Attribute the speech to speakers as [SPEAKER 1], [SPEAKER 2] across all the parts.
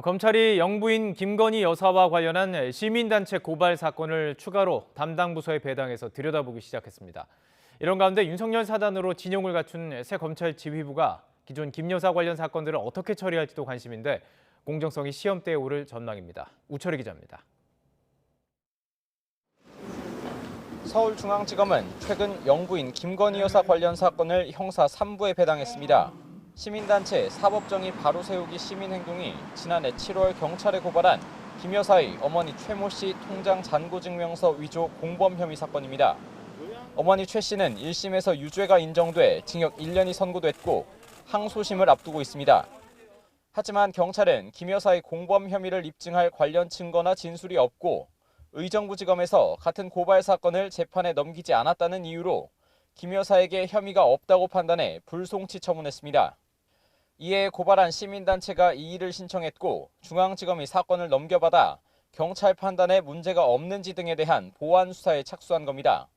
[SPEAKER 1] 검찰이 영부인 김건희 여사와 관련한 시민단체 고발 사건을 추가로 담당 부서에 배당해서 들여다보기 시작했습니다. 이런 가운데 윤석열 사단으로 진용을 갖춘 새 검찰 지휘부가 기존 김 여사 관련 사건들을 어떻게 처리할지도 관심인데 공정성이 시험대에 오를 전망입니다. 우철희 기자입니다.
[SPEAKER 2] 서울중앙지검은 최근 영부인 김건희 여사 관련 사건을 형사 3부에 배당했습니다. 시민단체 사법정의 바로 세우기 시민행동이 지난해 7월 경찰에 고발한 김 여사의 어머니 최모 씨 통장 잔고증명서 위조 공범 혐의 사건입니다. 어머니 최 씨는 1심에서 유죄가 인정돼 징역 1년이 선고됐고 항소심을 앞두고 있습니다. 하지만 경찰은 김 여사의 공범 혐의를 입증할 관련 증거나 진술이 없고 의정부지검에서 같은 고발 사건을 재판에 넘기지 않았다는 이유로 김 여사에게 혐의가 없다고 판단해 불송치 처분했습니다. 이에 고발한 시민단체가 이의를 신청했고 중앙지검이 사건을 넘겨받아 경찰 판단에 문제가 없는지 등에 대한 보완 수사에 착수한 겁니다.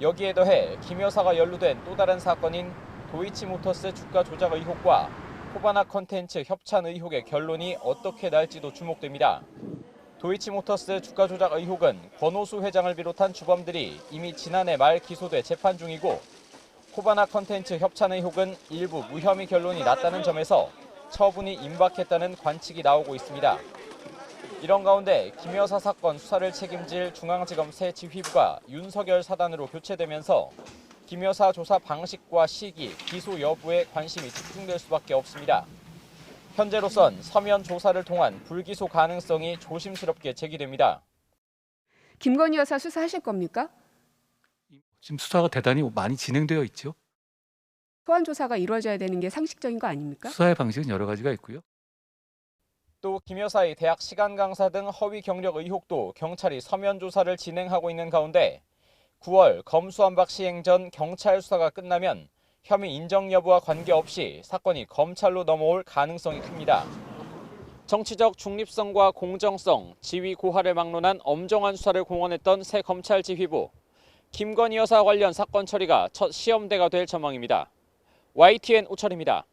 [SPEAKER 2] 여기에 더해 김 여사가 연루된 또 다른 사건인 도이치모터스 주가 조작 의혹과 코바나 컨텐츠 협찬 의혹의 결론이 어떻게 날지도 주목됩니다. 도이치모터스 주가 조작 의혹은 권오수 회장을 비롯한 주범들이 이미 지난해 말 기소돼 재판 중이고 코바나 컨텐츠 협찬 의혹은 일부 무혐의 결론이 났다는 점에서 처분이 임박했다는 관측이 나오고 있습니다. 이런 가운데 김 여사 사건 수사를 책임질 중앙지검 새 지휘부가 윤석열 사단으로 교체되면서 김 여사 조사 방식과 시기, 기소 여부에 관심이 집중될 수밖에 없습니다. 현재로선 서면 조사를 통한 불기소 가능성이 조심스럽게 제기됩니다.
[SPEAKER 3] 김건희 여사 수사하실 겁니까?
[SPEAKER 4] 지금 수사가 대단히 많이 진행되어 있죠.
[SPEAKER 3] 소환 조사가 이루어져야 되는 게 상식적인 거 아닙니까?
[SPEAKER 4] 수사의 방식은 여러 가지가 있고요.
[SPEAKER 2] 또 김 여사의 대학 시간 강사 등 허위 경력 의혹도 경찰이 서면 조사를 진행하고 있는 가운데 9월 검수완박 시행 전 경찰 수사가 끝나면 혐의 인정 여부와 관계없이 사건이 검찰로 넘어올 가능성이 큽니다. 정치적 중립성과 공정성, 지위 고하를 막론한 엄정한 수사를 공언했던 새 검찰 지휘부. 김건희 여사 관련 사건 처리가 첫 시험대가 될 전망입니다. YTN 우철입니다.